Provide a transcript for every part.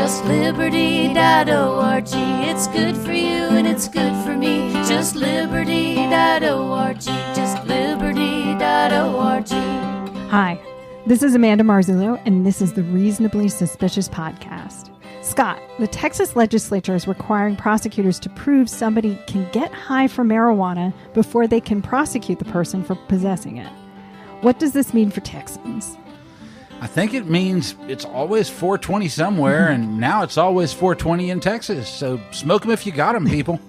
JustLiberty.org. It's good for you and it's good for me. JustLiberty.org. JustLiberty.org. Hi, this is Amanda Marzullo, and this is the Reasonably Suspicious Podcast. Scott, the Texas Legislature is requiring prosecutors to prove somebody can get high from marijuana before they can prosecute the person for possessing it. What does this mean for Texans? I think it means it's always 420 somewhere, and now it's always 420 in Texas. So smoke them if you got them, people.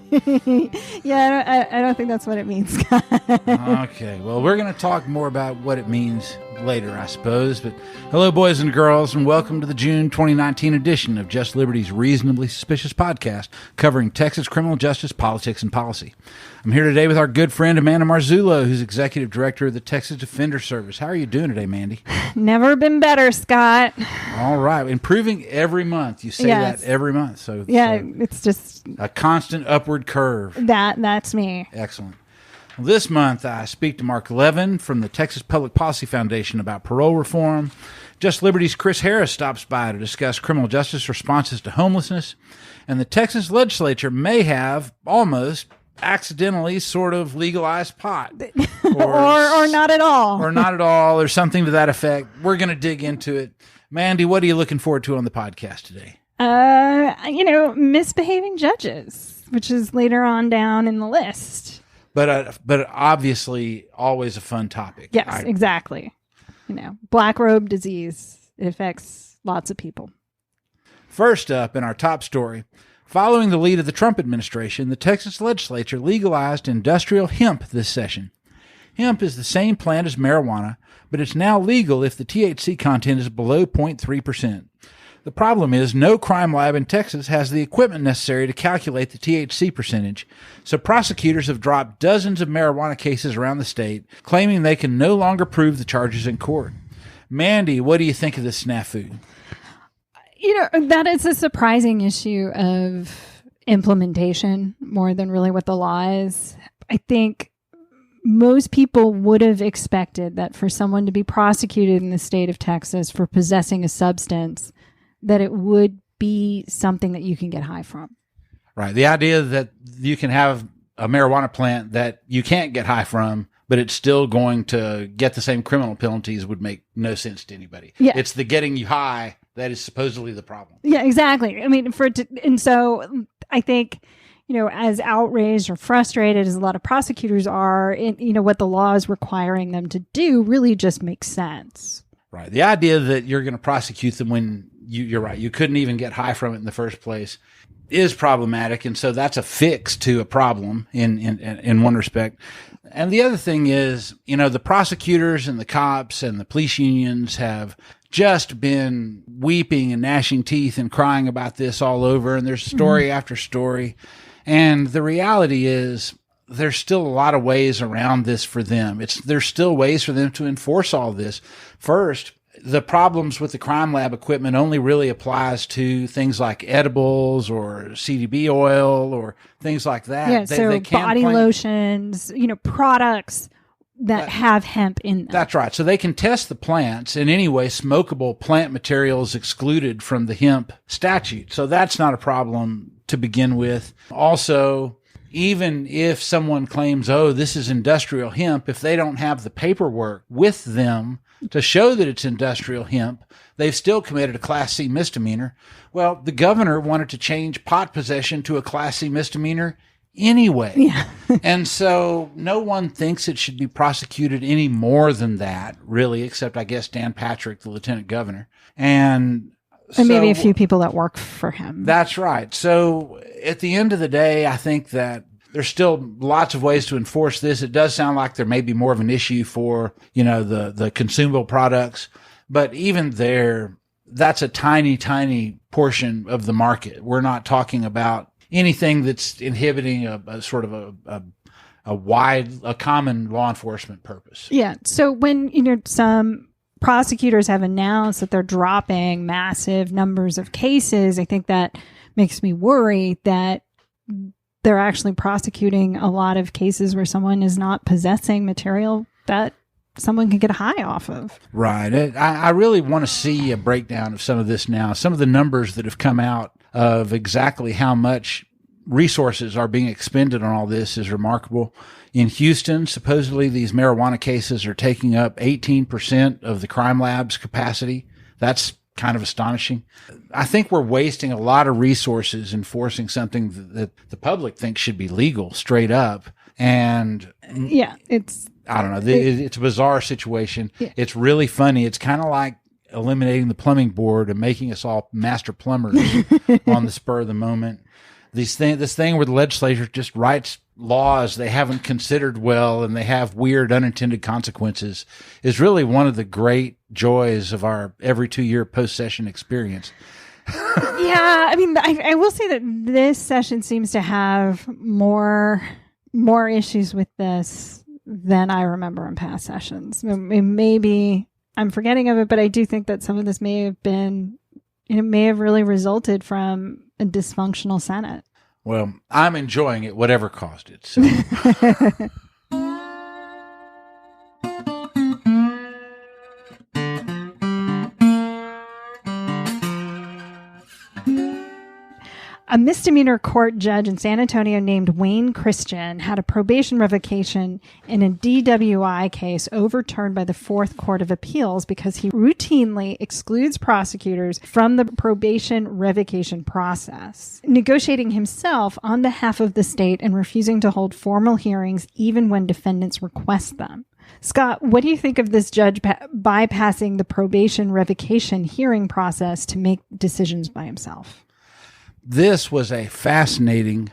Yeah, I don't think that's what it means, Scott. Okay, well, we're going to talk more about what it means later, I suppose. But hello, boys and girls, and welcome to the June 2019 edition of Just Liberty's Reasonably Suspicious Podcast, covering Texas criminal justice, politics, and policy. I'm here today with our good friend Amanda Marzullo, who's Executive Director of the Texas Defender Service. How are you doing today, Mandy? Never been better, Scott. All right. Improving every month. You say Yes. that every month. So Yeah, it's just a constant upward curve. that's me. Excellent. Well, this month, I speak to Mark Levin from the Texas Public Policy Foundation about parole reform. Just Liberty's Chris Harris stops by to discuss criminal justice responses to homelessness. And the Texas Legislature may have almost accidentally sort of legalized pot. Or not at all. Or not at all, or something to that effect. We're going to dig into it. Mandy, what are you looking forward to on the podcast today? Misbehaving judges, which is later on down in the list. But obviously always a fun topic. Yes, exactly. Black robe disease. It affects lots of people. First up in our top story, following the lead of the Trump administration, the Texas Legislature legalized industrial hemp this session. Hemp is the same plant as marijuana, but it's now legal if the THC content is below 0.3%. The problem is no crime lab in Texas has the equipment necessary to calculate the THC percentage, so prosecutors have dropped dozens of marijuana cases around the state, claiming they can no longer prove the charges in court. Mandy, what do you think of this snafu? That is a surprising issue of implementation more than really what the law is. I think most people would have expected that for someone to be prosecuted in the state of Texas for possessing a substance, that it would be something that you can get high from. Right. The idea that you can have a marijuana plant that you can't get high from, but it's still going to get the same criminal penalties would make no sense to anybody. Yeah. It's the getting you high that is supposedly the problem. Yeah, exactly. I mean, and so I think, as outraged or frustrated as a lot of prosecutors are, what the law is requiring them to do really just makes sense. Right. The idea that you're going to prosecute them when you're right, you couldn't even get high from it in the first place is problematic. And so that's a fix to a problem in one respect. And the other thing is, the prosecutors and the cops and the police unions have just been weeping and gnashing teeth and crying about this all over. And there's story after story. And the reality is there's still a lot of ways around this for them. There's still ways for them to enforce all this. First, the problems with the crime lab equipment only really applies to things like edibles or CBD oil or things like that. Yeah, so body lotions, products that have hemp in them. That's right. So they can test the plants, and anyway, smokable plant material is excluded from the hemp statute. So that's not a problem to begin with. Also, even if someone claims, this is industrial hemp, if they don't have the paperwork with them to show that it's industrial hemp, they've still committed a Class C misdemeanor. Well, the governor wanted to change pot possession to a Class C misdemeanor anyway. Yeah. And so no one thinks it should be prosecuted any more than that, really, except, I guess, Dan Patrick, the lieutenant governor. And maybe a few people that work for him. That's right. So at the end of the day, I think that there's still lots of ways to enforce this. It does sound like there may be more of an issue for, the consumable products. But even there, that's a tiny, tiny portion of the market. We're not talking about anything that's inhibiting a sort of a common law enforcement purpose. Yeah. So when, some prosecutors have announced that they're dropping massive numbers of cases, I think that makes me worry that they're actually prosecuting a lot of cases where someone is not possessing material that someone can get high off of. Right. I really want to see a breakdown of some of this now. Some of the numbers that have come out of exactly how much resources are being expended on all this is remarkable. In Houston, supposedly these marijuana cases are taking up 18% of the crime lab's capacity. That's kind of astonishing. I think we're wasting a lot of resources enforcing something that the public thinks should be legal straight up. And yeah, I don't know. It's a bizarre situation. Yeah. It's really funny. It's kind of like eliminating the plumbing board and making us all master plumbers on the spur of the moment. This thing where the legislature just writes laws they haven't considered well and they have weird unintended consequences is really one of the great joys of our every 2-year post-session experience. Yeah, I mean, I will say that this session seems to have more issues with this than I remember in past sessions. Maybe I'm forgetting of it, but I do think that some of this may have been, may have really resulted from a dysfunctional Senate. Well, I'm enjoying it, whatever caused it. So. A misdemeanor court judge in San Antonio named Wayne Christian had a probation revocation in a DWI case overturned by the Fourth Court of Appeals because he routinely excludes prosecutors from the probation revocation process, negotiating himself on behalf of the state and refusing to hold formal hearings even when defendants request them. Scott, what do you think of this judge bypassing the probation revocation hearing process to make decisions by himself? This was a fascinating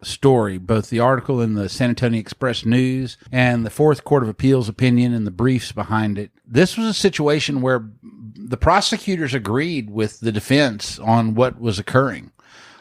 story, both the article in the San Antonio Express News and the Fourth Court of Appeals opinion and the briefs behind it. This was a situation where the prosecutors agreed with the defense on what was occurring.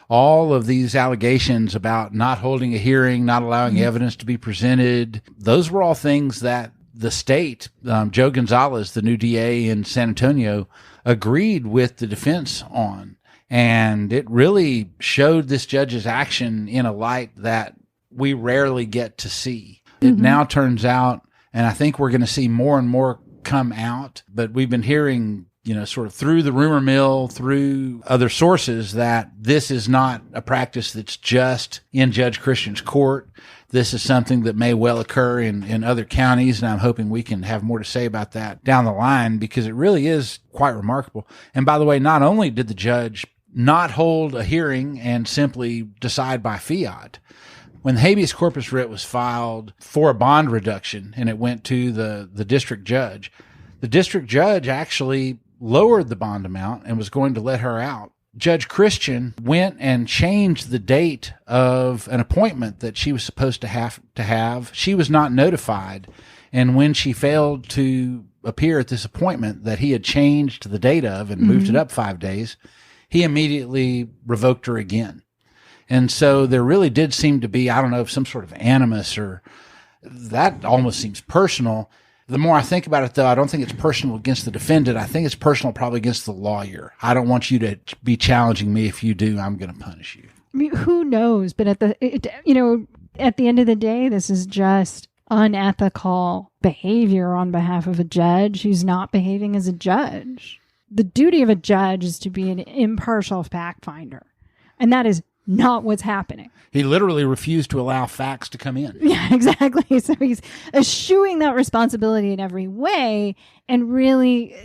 All of these allegations about not holding a hearing, not allowing evidence to be presented, those were all things that the state, Joe Gonzalez, the new DA in San Antonio, agreed with the defense on. And it really showed this judge's action in a light that we rarely get to see. It now turns out, and I think we're going to see more and more come out, but we've been hearing, sort of through the rumor mill, through other sources, that this is not a practice that's just in Judge Christian's court. This is something that may well occur in other counties, and I'm hoping we can have more to say about that down the line because it really is quite remarkable. And by the way, not only did the judge not hold a hearing and simply decide by fiat. When the habeas corpus writ was filed for a bond reduction and it went to the district judge actually lowered the bond amount and was going to let her out. Judge Christian went and changed the date of an appointment that she was supposed to have. She was not notified. And when she failed to appear at this appointment that he had changed the date of and moved it up 5 days, he immediately revoked her again. And so there really did seem to be, I don't know, some sort of animus, or that almost seems personal. The more I think about it, though, I don't think it's personal against the defendant. I think it's personal probably against the lawyer. I don't want you to be challenging me. If you do, I'm going to punish you. I mean, who knows? But at the end of the day, this is just unethical behavior on behalf of a judge who's not behaving as a judge. The duty of a judge is to be an impartial fact finder. And that is not what's happening. He literally refused to allow facts to come in. Yeah, exactly. So he's eschewing that responsibility in every way and really,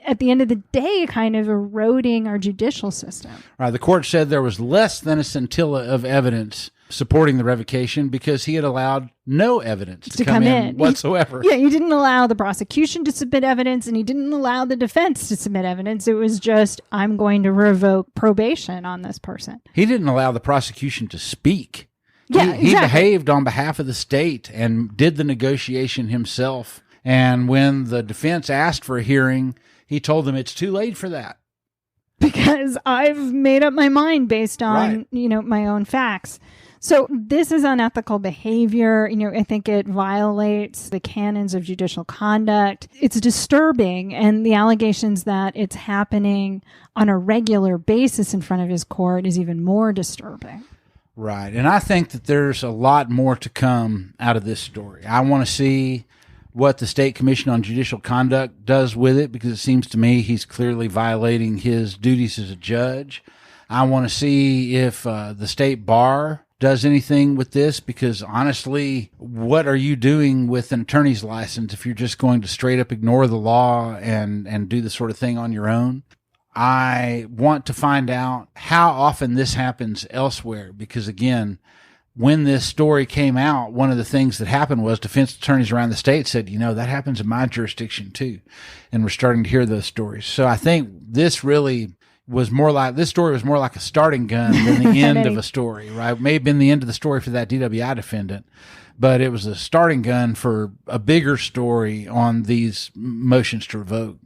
at the end of the day, kind of eroding our judicial system. Right. The court said there was less than a scintilla of evidence supporting the revocation because he had allowed no evidence to come in whatsoever. He didn't allow the prosecution to submit evidence, and he didn't allow the defense to submit evidence. It was just, I'm going to revoke probation on this person. He didn't allow the prosecution to speak. Yeah, he behaved on behalf of the state and did the negotiation himself. And when the defense asked for a hearing, he told them it's too late for that. Because I've made up my mind based on, my own facts. So this is unethical behavior. I think it violates the canons of judicial conduct. It's disturbing. And the allegations that it's happening on a regular basis in front of his court is even more disturbing. Right. And I think that there's a lot more to come out of this story. I want to see what the State Commission on Judicial Conduct does with it, because it seems to me he's clearly violating his duties as a judge. I want to see if the state bar does anything with this, because honestly, what are you doing with an attorney's license if you're just going to straight up ignore the law and do the sort of thing on your own? I want to find out how often this happens elsewhere, because again, when this story came out, one of the things that happened was defense attorneys around the state said, that happens in my jurisdiction too. And we're starting to hear those stories. So I think this story was more like a starting gun than the end of a story, right? It may have been the end of the story for that DWI defendant, but it was a starting gun for a bigger story on these motions to revoke.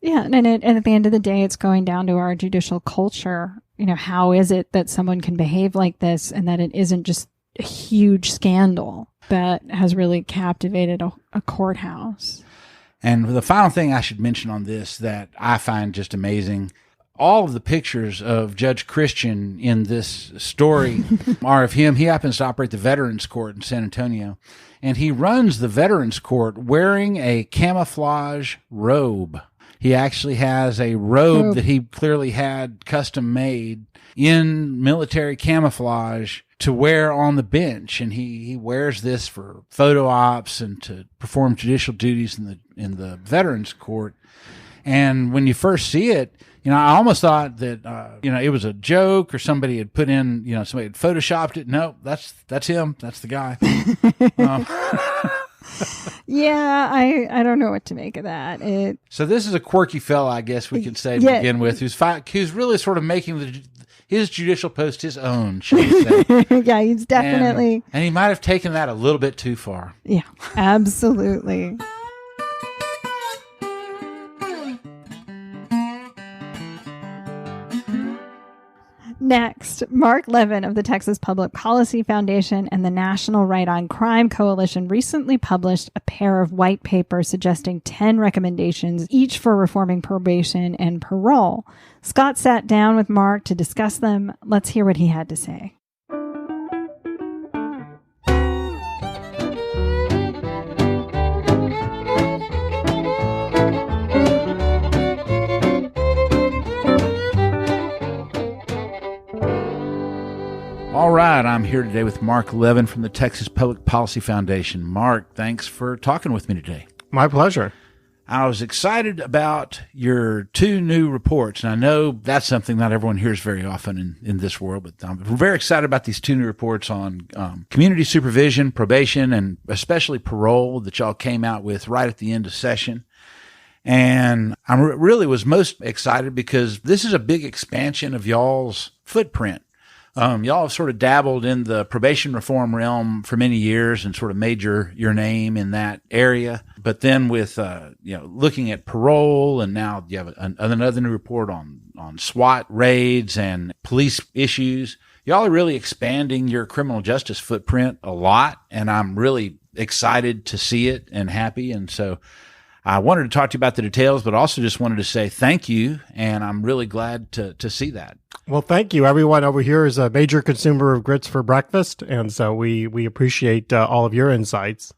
Yeah. And at the end of the day, it's going down to our judicial culture. How is it that someone can behave like this and that it isn't just a huge scandal that has really captivated a courthouse? And the final thing I should mention on this that I find just amazing, all of the pictures of Judge Christian in this story are of him. He happens to operate the Veterans Court in San Antonio, and he runs the Veterans Court wearing a camouflage robe. He actually has a robe that he clearly had custom made in military camouflage to wear on the bench. And he wears this for photo ops and to perform judicial duties in the Veterans Court. And when you first see it, I almost thought that, it was a joke or somebody had put in, somebody had photoshopped it. No, that's him. That's the guy. Yeah, I don't know what to make of that. So this is a quirky fella, I guess we can say to begin with, who's really sort of making his judicial post his own, shall we say. Yeah, he's definitely. And he might have taken that a little bit too far. Yeah, absolutely. Next, Mark Levin of the Texas Public Policy Foundation and the National Right on Crime Coalition recently published a pair of white papers suggesting 10 recommendations, each for reforming probation and parole. Scott sat down with Mark to discuss them. Let's hear what he had to say. All right, I'm here today with Mark Levin from the Texas Public Policy Foundation. Mark, thanks for talking with me today. My pleasure. I was excited about your two new reports, and I know that's something not everyone hears very often in this world, but I'm very excited about these two new reports on community supervision, probation, and especially parole that y'all came out with right at the end of session. And I really was most excited because this is a big expansion of y'all's footprint. Y'all have sort of dabbled in the probation reform realm for many years and sort of made your name in that area. But then with, looking at parole, and now you have another new report on SWAT raids and police issues. Y'all are really expanding your criminal justice footprint a lot. And I'm really excited to see it and happy. And so I wanted to talk to you about the details, but also just wanted to say thank you. And I'm really glad to see that. Well, thank you. Everyone over here is a major consumer of grits for breakfast, and so we appreciate all of your insights.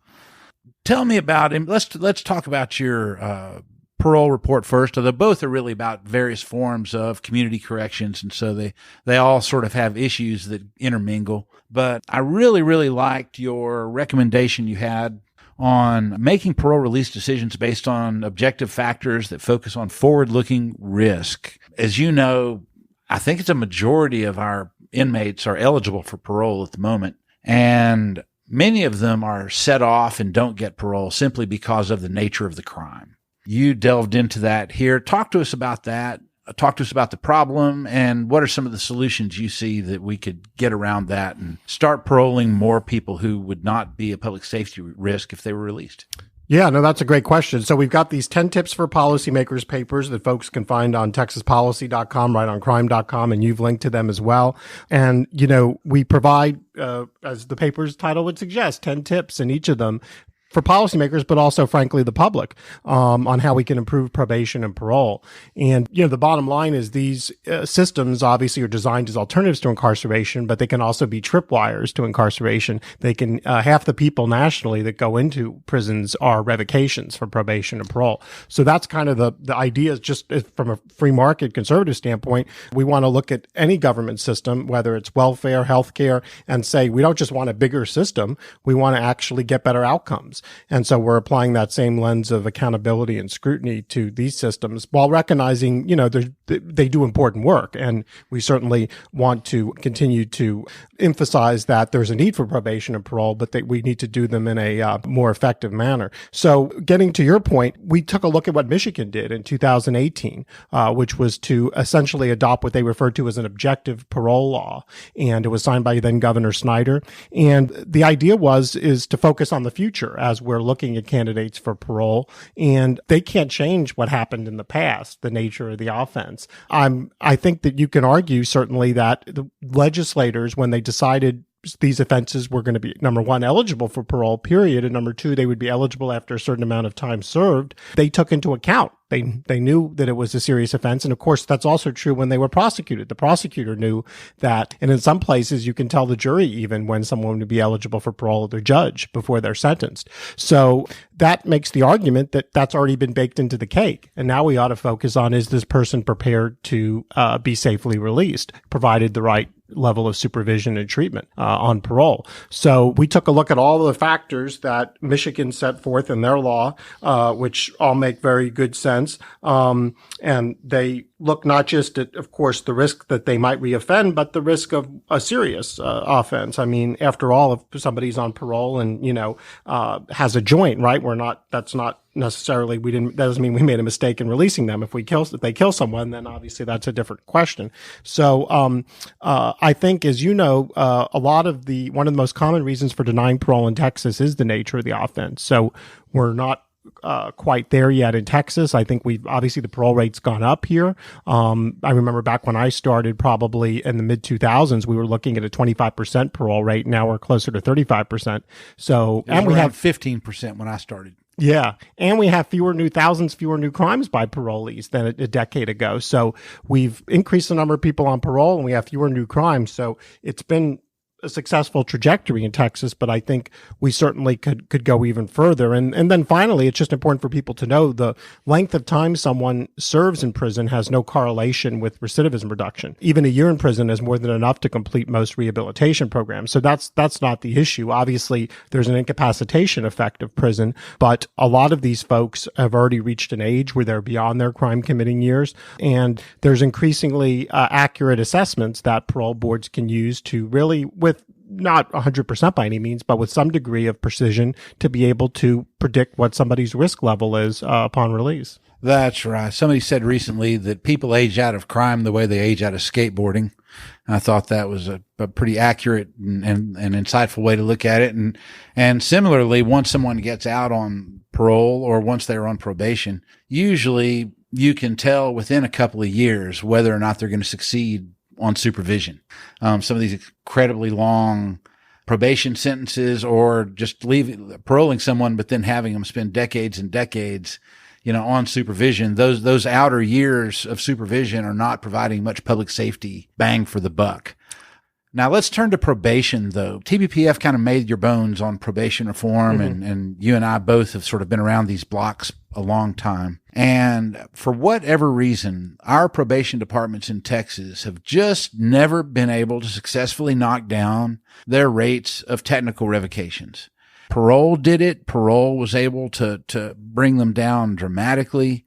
Tell me about him. Let's talk about your parole report first, although both are really about various forms of community corrections, and so they all sort of have issues that intermingle. But I really, really liked your recommendation you had on making parole release decisions based on objective factors that focus on forward-looking risk. As you know, I think it's a majority of our inmates are eligible for parole at the moment, and many of them are set off and don't get parole simply because of the nature of the crime. You delved into that here. Talk to us about that. Talk to us about the problem and what are some of the solutions you see that we could get around that and start paroling more people who would not be a public safety risk if they were released. Yeah, no, that's a great question. So we've got these 10 tips for policymakers papers that folks can find on texaspolicy.com, rightoncrime.com, and you've linked to them as well. And, we provide, as the paper's title would suggest, 10 tips in each of them for policymakers, but also, frankly, the public, on how we can improve probation and parole. And, the bottom line is these systems obviously are designed as alternatives to incarceration, but they can also be tripwires to incarceration. They can, half the people nationally that go into prisons are revocations for probation and parole. So that's kind of the idea, is just from a free market conservative standpoint. We want to look at any government system, whether it's welfare, healthcare, and say, we don't just want a bigger system. We want to actually get better outcomes. And so we're applying that same lens of accountability and scrutiny to these systems while recognizing, they do important work. And we certainly want to continue to emphasize that there's a need for probation and parole, but that we need to do them in a more effective manner. So getting to your point, we took a look at what Michigan did in 2018, which was to essentially adopt what they referred to as an objective parole law. And it was signed by then Governor Snyder. And the idea is to focus on the future as we're looking at candidates for parole. And they can't change what happened in the past, the nature of the offense. I think that you can argue certainly that the legislators, when they decided these offenses were going to be, number one, eligible for parole, period, and number two, they would be eligible after a certain amount of time served, they took into account. They knew that it was a serious offense. And of course, that's also true when they were prosecuted. The prosecutor knew that. And in some places, you can tell the jury even when someone would be eligible for parole or their judge before they're sentenced. So that makes the argument that that's already been baked into the cake. And now we ought to focus on, is this person prepared to be safely released, provided the right level of supervision and treatment on parole. So we took a look at all of the factors that Michigan set forth in their law, which all make very good sense. And they look not just at, of course, the risk that they might reoffend, but the risk of a serious offense. I mean, after all, if somebody's on parole and, has a joint, right? That's not necessarily, that doesn't mean we made a mistake in releasing them. If they kill someone, then obviously that's a different question. So, I think, as you know, one of the most common reasons for denying parole in Texas is the nature of the offense. So we're not quite there yet in Texas. I think obviously the parole rate's gone up here. I remember back when I started, probably in the mid 2000s, we were looking at a 25% parole rate. Now we're closer to 35%. So, and we have 15% when I started. Yeah. And we have thousands fewer new crimes by parolees than a decade ago. So we've increased the number of people on parole and we have fewer new crimes. So it's been a successful trajectory in Texas, but I think we certainly could go even further. And then finally, it's just important for people to know the length of time someone serves in prison has no correlation with recidivism reduction. Even a year in prison is more than enough to complete most rehabilitation programs. So that's not the issue. Obviously, there's an incapacitation effect of prison, but a lot of these folks have already reached an age where they're beyond their crime committing years. And there's increasingly accurate assessments that parole boards can use to really, with not 100% by any means, but with some degree of precision, to be able to predict what somebody's risk level is upon release. That's right. Somebody said recently that people age out of crime the way they age out of skateboarding. I thought that was a pretty accurate and insightful way to look at it. And similarly, once someone gets out on parole or once they're on probation, usually you can tell within a couple of years whether or not they're going to succeed on supervision. Some of these incredibly long probation sentences, or just paroling someone, but then having them spend decades and decades, on supervision. Those outer years of supervision are not providing much public safety bang for the buck. Now let's turn to probation, though. TBPF kind of made your bones on probation reform, mm-hmm. and you and I both have sort of been around these blocks a long time. And for whatever reason, our probation departments in Texas have just never been able to successfully knock down their rates of technical revocations. Parole did it. Parole was able to bring them down dramatically,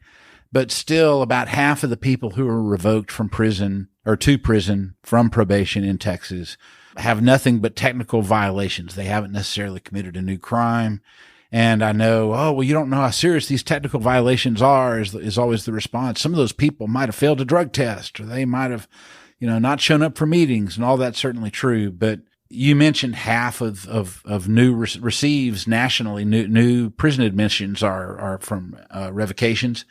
but still about half of the people who are revoked from prison or to prison from probation in Texas have nothing but technical violations. They haven't necessarily committed a new crime. And I know, you don't know how serious these technical violations are is always the response. Some of those people might have failed a drug test, or they might have, not shown up for meetings, and all that's certainly true. But you mentioned half of new receives nationally, new prison admissions are from revocations.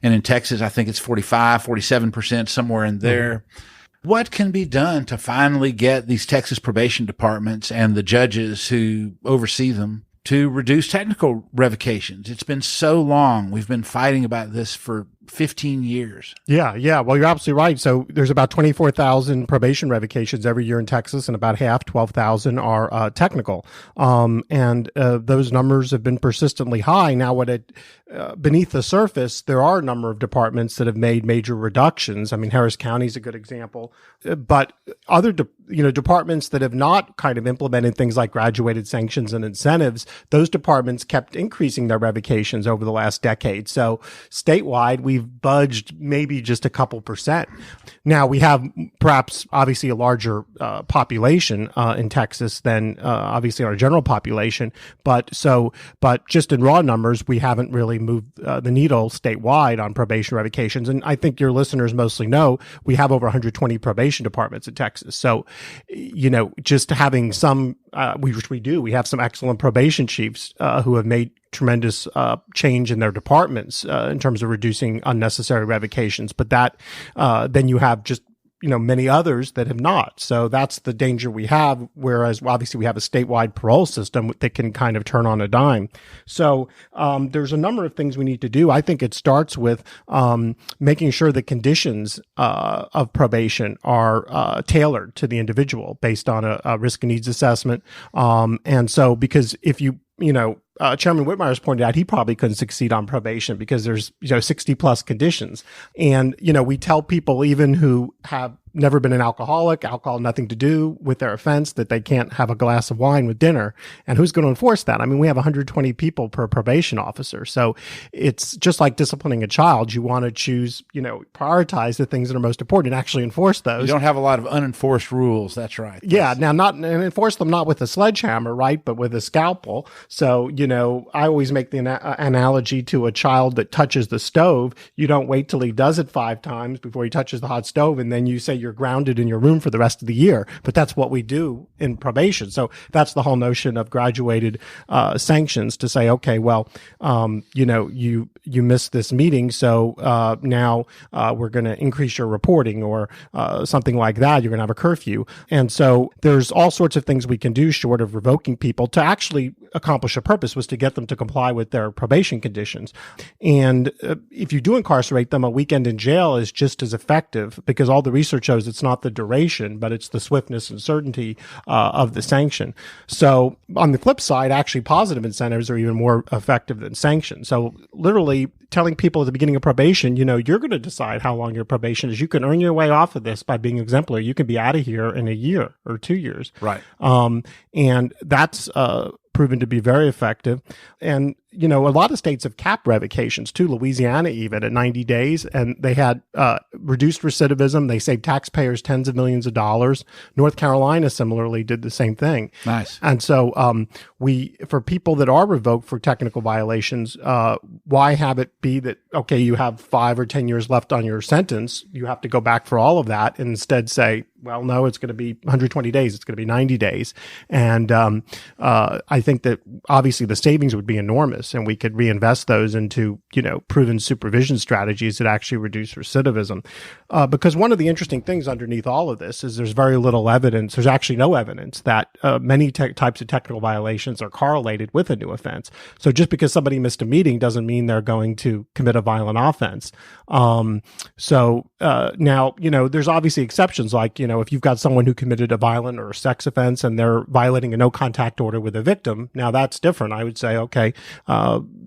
And in Texas, I think it's 47%, somewhere in there. Mm-hmm. What can be done to finally get these Texas probation departments and the judges who oversee them to reduce technical revocations. It's been so long. We've been fighting about this for 15 years. Yeah. Well, you're absolutely right. So there's about 24,000 probation revocations every year in Texas, and about half, 12,000, are technical. And those numbers have been persistently high. Now, beneath the surface, there are a number of departments that have made major reductions. I mean, Harris County is a good example. But other departments that have not kind of implemented things like graduated sanctions and incentives, those departments kept increasing their revocations over the last decade. So statewide, we've budged maybe just a couple percent. Now, we have perhaps obviously a larger population in Texas than obviously our general population. But just in raw numbers, we haven't really moved the needle statewide on probation revocations. And I think your listeners mostly know we have over 120 probation departments in Texas. So, just having some, which we do, we have some excellent probation chiefs who have made tremendous change in their departments in terms of reducing unnecessary revocations. But that then you have just many others that have not. So that's the danger we have. Whereas obviously we have a statewide parole system that can kind of turn on a dime. So there's a number of things we need to do. I think it starts with making sure the conditions of probation are tailored to the individual based on a risk and needs assessment. And so because if Chairman Whitmire's pointed out he probably couldn't succeed on probation because there's 60 plus conditions. And we tell people even who have never been an alcohol nothing to do with their offense, that they can't have a glass of wine with dinner. And who's going to enforce that? I mean, we have 120 people per probation officer. So it's just like disciplining a child. You want to choose, prioritize the things that are most important and actually enforce those. You don't have a lot of unenforced rules. That's right. Yeah. Now, and enforce them not with a sledgehammer, right, but with a scalpel. So, I always make the analogy to a child that touches the stove. You don't wait till he does it 5 times before he touches the hot stove, and then you say you're grounded in your room for the rest of the year. But that's what we do in probation. So that's the whole notion of graduated sanctions, to say, okay, well, you missed this meeting, so now we're going to increase your reporting, or something like that. You're going to have a curfew. And so there's all sorts of things we can do short of revoking people to actually accomplish a purpose, was to get them to comply with their probation conditions. And if you do incarcerate them, a weekend in jail is just as effective, because all the research shows it's not the duration, but it's the swiftness and certainty of the sanction. So on the flip side, actually positive incentives are even more effective than sanctions. So literally telling people at the beginning of probation, you're going to decide how long your probation is. You can earn your way off of this by being exemplary. You can be out of here in a year or 2 years. Right. And that's proven to be very effective. And, a lot of states have capped revocations too, Louisiana even at 90 days, and they had reduced recidivism. They saved taxpayers tens of millions of dollars. North Carolina similarly did the same thing. Nice. And so for people that are revoked for technical violations, why have it be that, okay, you have 5 or 10 years left on your sentence, you have to go back for all of that, and instead say, well, no, it's going to be 120 days. It's going to be 90 days. And I think that obviously the savings would be enormous, and we could reinvest those into, proven supervision strategies that actually reduce recidivism. Because one of the interesting things underneath all of this is there's very little evidence. There's actually no evidence that many types of technical violations are correlated with a new offense. So just because somebody missed a meeting doesn't mean they're going to commit a violent offense. Now, there's obviously exceptions, like, if you've got someone who committed a violent or a sex offense and they're violating a no contact order with a victim, now that's different. I would say, okay,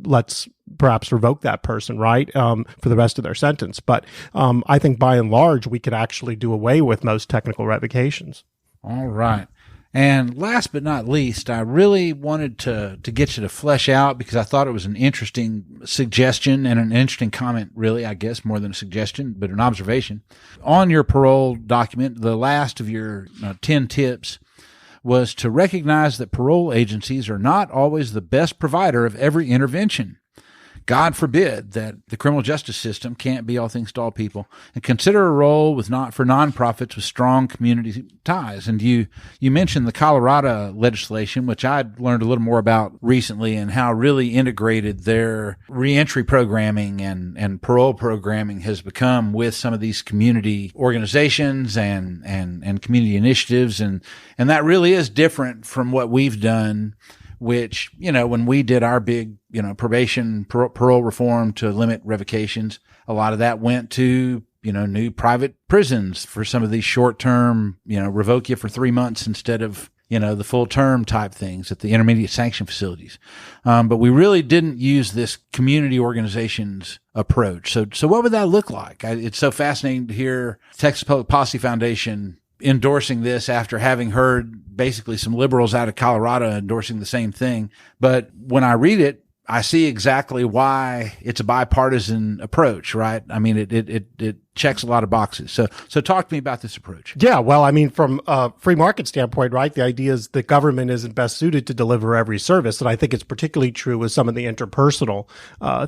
let's perhaps revoke that person, right, for the rest of their sentence. But I think by and large, we could actually do away with most technical revocations. All right. And last but not least, I really wanted to get you to flesh out, because I thought it was an interesting suggestion and an interesting comment, really, I guess, more than a suggestion, but an observation. On your parole document, the last of your 10 tips was to recognize that parole agencies are not always the best provider of every intervention. God forbid that the criminal justice system can't be all things to all people, and consider a role for nonprofits with strong community ties. And you mentioned the Colorado legislation, which I'd learned a little more about recently, and how really integrated their reentry programming and parole programming has become with some of these community organizations and community initiatives. And that really is different from what we've done which, when we did our big, probation, parole reform to limit revocations, a lot of that went to, new private prisons for some of these short-term, revoke you for 3 months instead of, the full term type things at the intermediate sanction facilities. But we really didn't use this community organizations approach. So what would that look like? It's so fascinating to hear Texas Public Policy Foundation endorsing this after having heard basically some liberals out of Colorado endorsing the same thing. But when I read it, I see exactly why it's a bipartisan approach, right? I mean, it checks a lot of boxes. So talk to me about this approach. Yeah, well, I mean, from a free market standpoint, right, the idea is that government isn't best suited to deliver every service. And I think it's particularly true with some of the interpersonal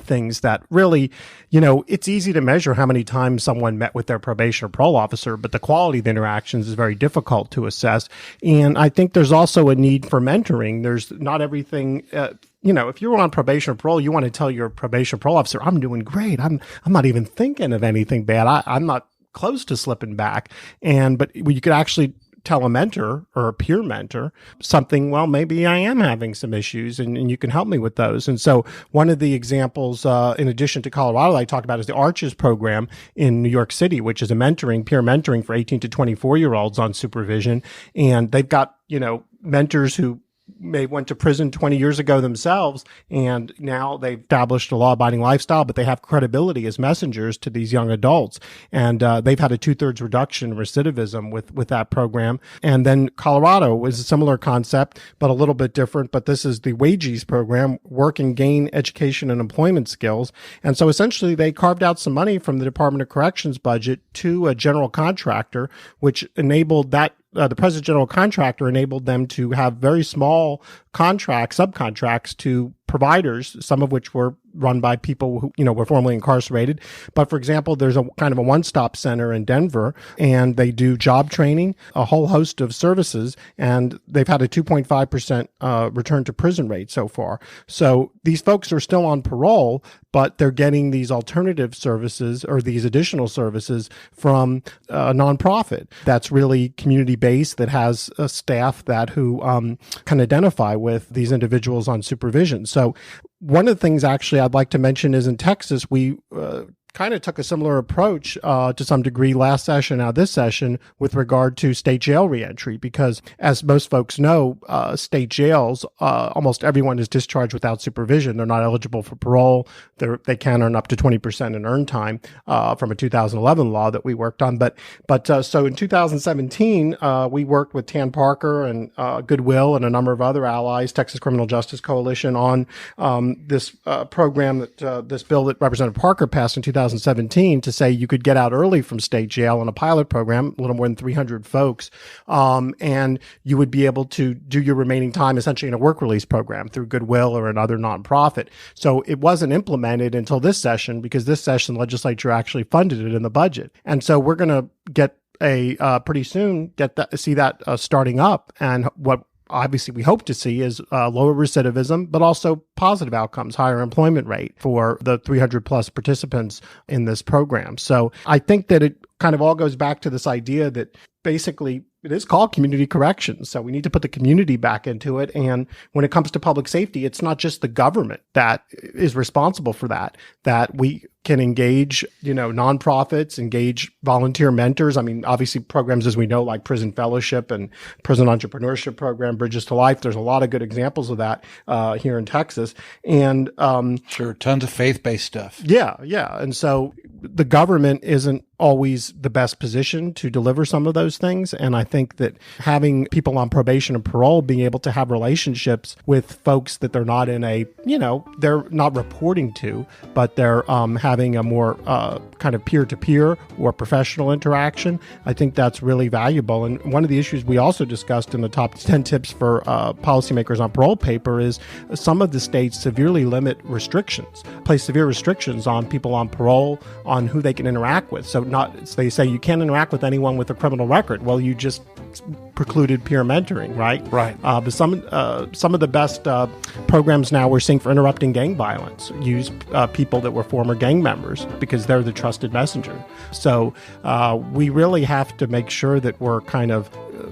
things that really, it's easy to measure how many times someone met with their probation or parole officer, but the quality of the interactions is very difficult to assess. And I think there's also a need for mentoring. There's not everything if you're on probation or parole, you want to tell your probation or parole officer, I'm doing great. I'm not even thinking of anything bad. I'm not close to slipping back. But you could actually tell a mentor or a peer mentor something, well, maybe I am having some issues and you can help me with those. And so one of the examples, in addition to Colorado, I talked about is the Arches program in New York City, which is a peer mentoring for 18 to 24-year-olds on supervision. And they've got, mentors who may went to prison 20 years ago themselves, and now they've established a law-abiding lifestyle, but they have credibility as messengers to these young adults. And they've had a 2/3 reduction in recidivism with that program. And then Colorado was a similar concept, but a little bit different. But this is the WAGES program, Work and Gain Education and Employment Skills. And so essentially they carved out some money from the Department of Corrections budget to a general contractor, which enabled that the President General Contractor enabled them to have very small subcontracts to providers, some of which were run by people who, were formerly incarcerated. But for example, there's a kind of a one-stop center in Denver, and they do job training, a whole host of services, and they've had a 2.5% return to prison rate so far. So these folks are still on parole, but they're getting these alternative services or these additional services from a nonprofit that's really community-based, that has a staff who can identify with these individuals on supervision. So one of the things actually I'd like to mention is in Texas, we kind of took a similar approach to some degree last session, now this session, with regard to state jail reentry, because as most folks know, state jails, almost everyone is discharged without supervision. They're not eligible for parole. They can earn up to 20% in earned time from a 2011 law that we worked on. But so in 2017, we worked with Tan Parker and Goodwill and a number of other allies, Texas Criminal Justice Coalition, on this program this bill that Representative Parker passed in 2017 to say you could get out early from state jail on a pilot program, a little more than 300 folks, and you would be able to do your remaining time essentially in a work release program through Goodwill or another nonprofit. So it wasn't implemented until this session, because this session the legislature actually funded it in the budget. And so we're going to get pretty soon see that starting up, and what obviously we hope to see is lower recidivism, but also positive outcomes, higher employment rate for the 300 plus participants in this program. So I think that it kind of all goes back to this idea that basically it is called community corrections. So we need to put the community back into it. And when it comes to public safety, it's not just the government that is responsible for that we can engage, nonprofits, engage volunteer mentors. I mean, obviously programs, as we know, like Prison Fellowship and Prison Entrepreneurship Program, Bridges to Life. There's a lot of good examples of that here in Texas. And sure, tons of faith-based stuff. Yeah. And so the government isn't always the best position to deliver some of those things. And I think that having people on probation and parole being able to have relationships with folks that they're not in they're not reporting to, but they're having a more kind of peer-to-peer or professional interaction, I think that's really valuable. And one of the issues we also discussed in the top 10 tips for policymakers on parole paper is some of the states severely place severe restrictions on people on parole, on who they can interact with. So they say you can't interact with anyone with a criminal record. Well, you just precluded peer mentoring, right? Right. But some of the best programs now we're seeing for interrupting gang violence use people that were former gang members, because they're the trusted messenger. So we really have to make sure that we're kind of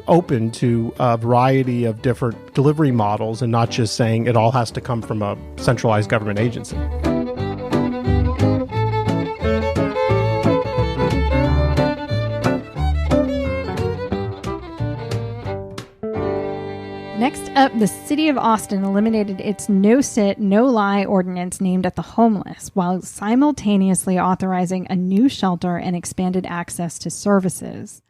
open to a variety of different delivery models and not just saying it all has to come from a centralized government agency. Next up, the city of Austin eliminated its no-sit, no-lie ordinance named at the homeless, while simultaneously authorizing a new shelter and expanded access to services.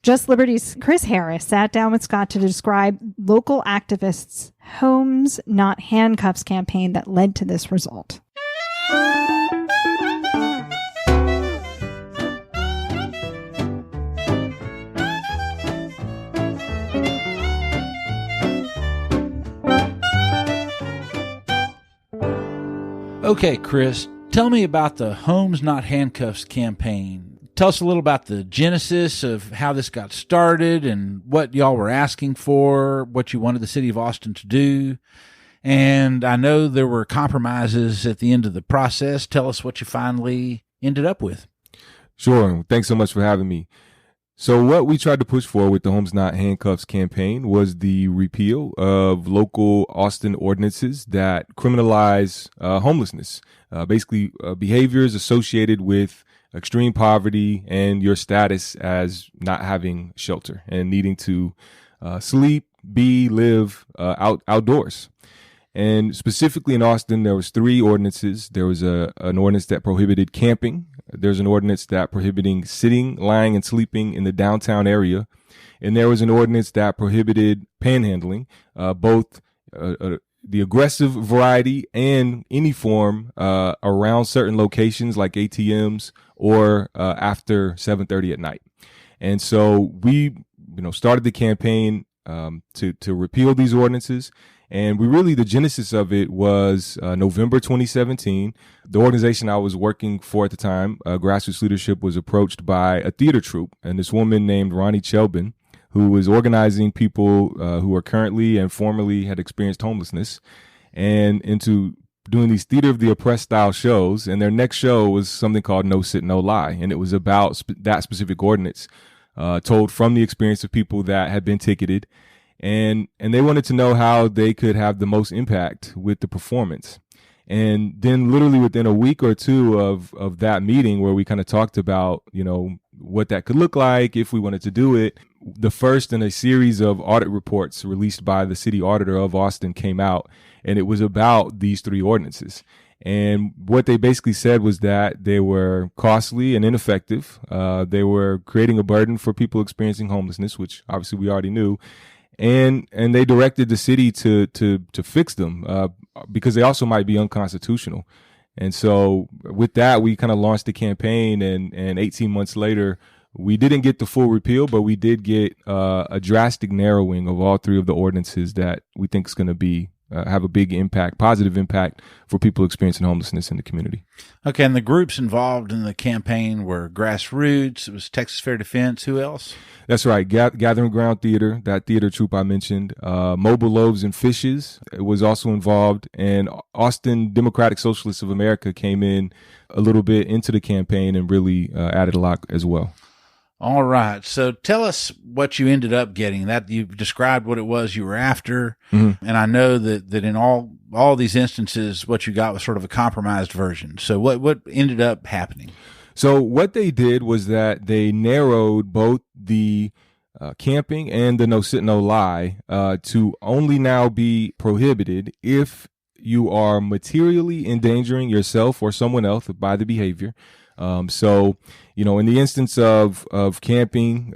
Just Liberty's Chris Harris sat down with Scott to describe local activists' Homes, Not Handcuffs campaign that led to this result. Okay, Chris, tell me about the Homes Not Handcuffs campaign. Tell us a little about the genesis of how this got started and what y'all were asking for, what you wanted the city of Austin to do. And I know there were compromises at the end of the process. Tell us what you finally ended up with. Sure. Thanks so much for having me. So what we tried to push for with the Homes Not Handcuffs campaign was the repeal of local Austin ordinances that criminalize homelessness, basically behaviors associated with extreme poverty and your status as not having shelter and needing to sleep, live outdoors. And specifically in Austin, there was 3 ordinances. There was an ordinance that prohibited camping. There's an ordinance that prohibiting sitting, lying, and sleeping in the downtown area. And there was an ordinance that prohibited panhandling, both the aggressive variety and any form around certain locations like ATMs or after 7:30 at night. And so we started the campaign to repeal these ordinances. And the genesis of it was November 2017. The organization I was working for at the time, Grassroots Leadership, was approached by a theater troupe. And this woman named Ronnie Chelbin, who was organizing people who are currently and formerly had experienced homelessness and into doing these Theater of the Oppressed style shows. And their next show was something called No Sit, No Lie. And it was about that specific ordinance told from the experience of people that had been ticketed. And they wanted to know how they could have the most impact with the performance. And then literally within a week or two of that meeting where we kind of talked about, what that could look like if we wanted to do it, the first in a series of audit reports released by the city auditor of Austin came out, and it was about these 3 ordinances. And what they basically said was that they were costly and ineffective. They were creating a burden for people experiencing homelessness, which obviously we already knew. And they directed the city to fix them because they also might be unconstitutional. And so with that, we kind of launched the campaign, and 18 months later, we didn't get the full repeal, but we did get a drastic narrowing of all 3 of the ordinances that we think is going to be have a big impact, positive impact for people experiencing homelessness in the community. Okay, and the groups involved in the campaign were Grassroots, it was Texas Fair Defense, who else? That's right, Gathering Ground Theater, that theater troupe I mentioned, Mobile Loaves and Fishes was also involved, and Austin Democratic Socialists of America came in a little bit into the campaign and really added a lot as well. All right. So tell us what you ended up getting. That you described what it was you were after. Mm-hmm. And I know that in all these instances, what you got was sort of a compromised version. So what ended up happening? So what they did was that they narrowed both the camping and the no sit, no lie to only now be prohibited if you are materially endangering yourself or someone else by the behavior. So, in the instance of camping,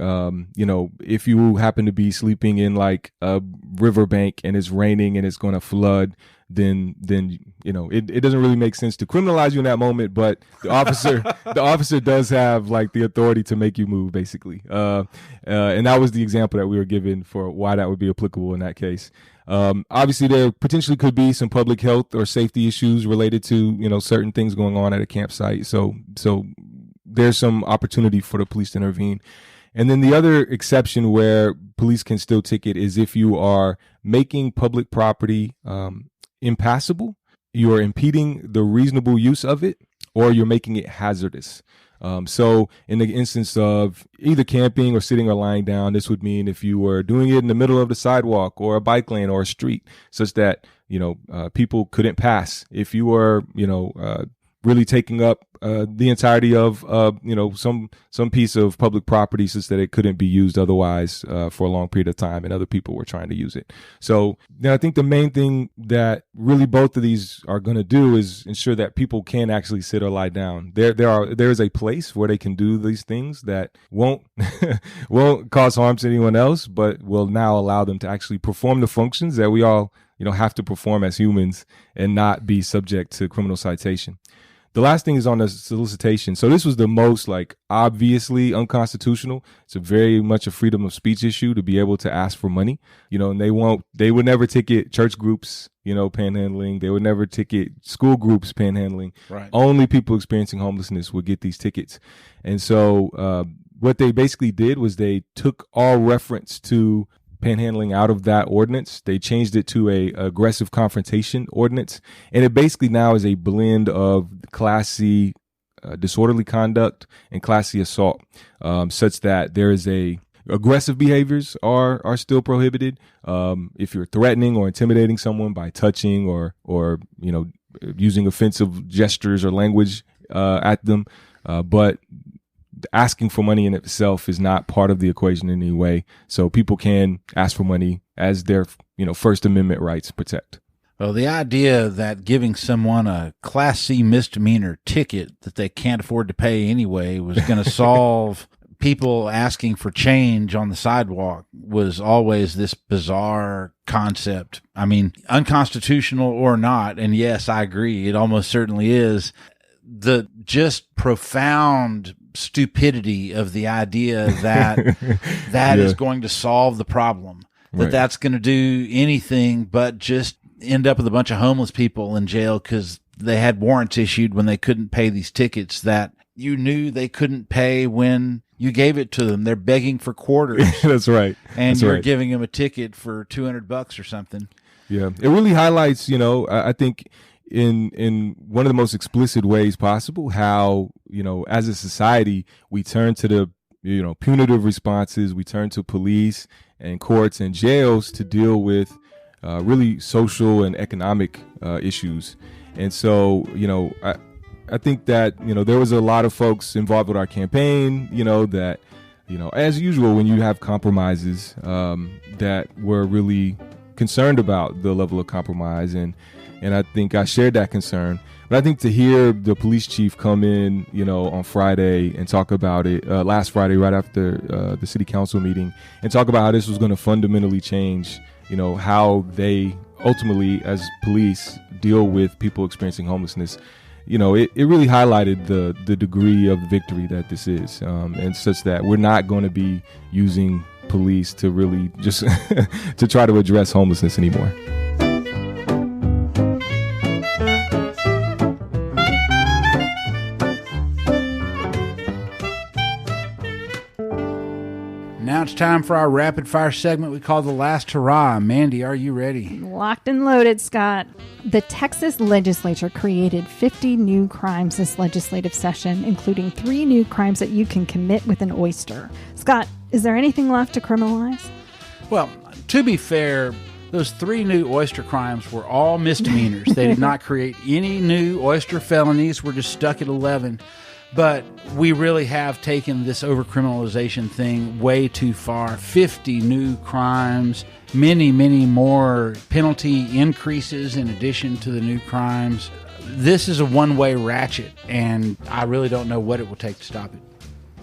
if you happen to be sleeping in like a riverbank and it's raining and it's going to flood, then it doesn't really make sense to criminalize you in that moment, but the officer does have like the authority to make you move, basically. And that was the example that we were given for why that would be applicable in that case. Obviously there potentially could be some public health or safety issues related to, certain things going on at a campsite. So there's some opportunity for the police to intervene. And then the other exception where police can still ticket is if you are making public property impassable, you are impeding the reasonable use of it, or you're making it hazardous. So in the instance of either camping or sitting or lying down, this would mean if you were doing it in the middle of the sidewalk or a bike lane or a street, such that, people couldn't pass. If you were, really taking up the entirety of some piece of public property such that it couldn't be used otherwise for a long period of time, and other people were trying to use it. So I think the main thing that really both of these are going to do is ensure that people can actually sit or lie down. There is a place where they can do these things that won't won't cause harm to anyone else, but will now allow them to actually perform the functions that we all have to perform as humans and not be subject to criminal citation. The last thing is on the solicitation. So this was the most obviously unconstitutional. It's a very much a freedom of speech issue to be able to ask for money, and they would never ticket church groups, panhandling. They would never ticket school groups panhandling. Right. Only people experiencing homelessness would get these tickets. And so what they basically did was they took all reference to panhandling out of that ordinance. They changed it to a aggressive confrontation ordinance, and it basically now is a blend of Class C disorderly conduct and Class C assault, such that there is aggressive behaviors are still prohibited. If you're threatening or intimidating someone by touching or using offensive gestures or language at them, but asking for money in itself is not part of the equation in any way. So people can ask for money as their, First Amendment rights protect. Well, the idea that giving someone a Class C misdemeanor ticket that they can't afford to pay anyway was going to solve people asking for change on the sidewalk was always this bizarre concept. I mean, unconstitutional or not, and yes, I agree, it almost certainly is. The just profound stupidity of the idea that is going to solve the problem, that's going to do anything but just end up with a bunch of homeless people in jail because they had warrants issued when they couldn't pay these tickets that you knew they couldn't pay when you gave it to them. They're begging for quarters. That's right. And you're giving them a ticket for $200 or something. Yeah. It really highlights, I think in one of the most explicit ways possible, how, as a society, we turn to the, punitive responses. We turn to police and courts and jails to deal with really social and economic issues. And so, I think that, there was a lot of folks involved with our campaign, that, as usual, when you have compromises that were really concerned about the level of compromise. And I think I shared that concern. But I think to hear the police chief come in, on Friday and talk about it, last Friday, right after the city council meeting, and talk about how this was going to fundamentally change, how they ultimately, as police, deal with people experiencing homelessness. It really highlighted the degree of victory that this is, and such that we're not going to be using police to really just to try to address homelessness anymore. Now it's time for our rapid fire segment we call the Last Hurrah. Mandy, are you ready? Locked and loaded, Scott. The Texas Legislature created 50 new crimes this legislative session, including 3 new crimes that you can commit with an oyster. Scott, is there anything left to criminalize? Well, to be fair, those 3 new oyster crimes were all misdemeanors. They did not create any new oyster felonies. We're just stuck at 11. But we really have taken this overcriminalization thing way too far. 50 new crimes, many, many more penalty increases in addition to the new crimes. This is a one-way ratchet, and I really don't know what it will take to stop it.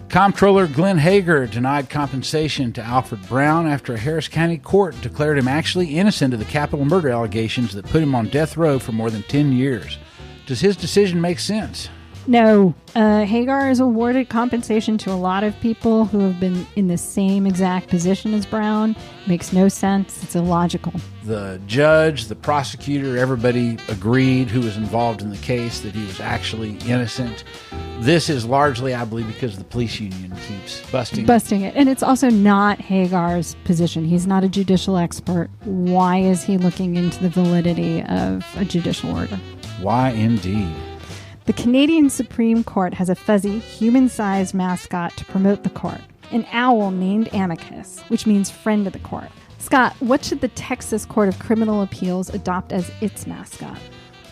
Comptroller Glenn Hager denied compensation to Alfred Brown after a Harris County court declared him actually innocent of the capital murder allegations that put him on death row for more than 10 years. Does his decision make sense? No. Hagar has awarded compensation to a lot of people who have been in the same exact position as Brown. Makes no sense. It's illogical. The judge, the prosecutor, everybody agreed who was involved in the case that he was actually innocent. This is largely, I believe, because the police union keeps busting it. And it's also not Hagar's position. He's not a judicial expert. Why is he looking into the validity of a judicial order? Why indeed? The Canadian Supreme Court has a fuzzy, human-sized mascot to promote the court, an owl named Amicus, which means friend of the court. Scott, what should the Texas Court of Criminal Appeals adopt as its mascot?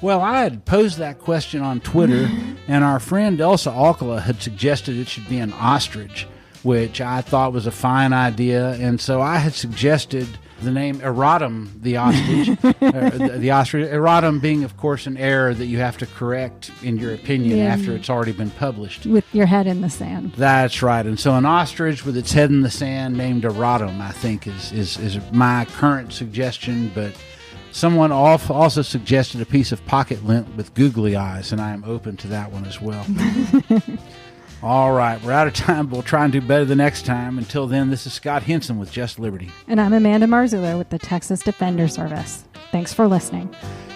Well, I had posed that question on Twitter, and our friend Elsa Alcala had suggested it should be an ostrich, which I thought was a fine idea. And so I had suggested the name Erratum the ostrich, the ostrich. Erratum being, of course, an error that you have to correct in your opinion after it's already been published. With your head in the sand. That's right. And so an ostrich with its head in the sand named Erratum, I think, is my current suggestion. But someone also suggested a piece of pocket lint with googly eyes, and I am open to that one as well. All right, we're out of time, but we'll try and do better the next time. Until then, this is Scott Henson with Just Liberty. And I'm Amanda Marzullo with the Texas Defender Service. Thanks for listening.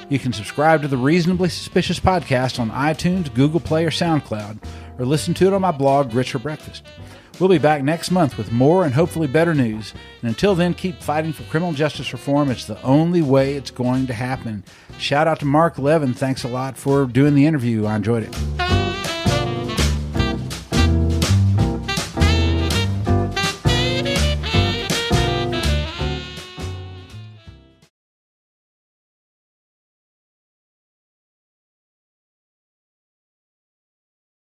You can subscribe to the Reasonably Suspicious podcast on iTunes, Google Play, or SoundCloud, or listen to it on my blog, Grits for Breakfast. We'll be back next month with more and hopefully better news. And until then, keep fighting for criminal justice reform. It's the only way it's going to happen. Shout out to Mark Levin. Thanks a lot for doing the interview. I enjoyed it.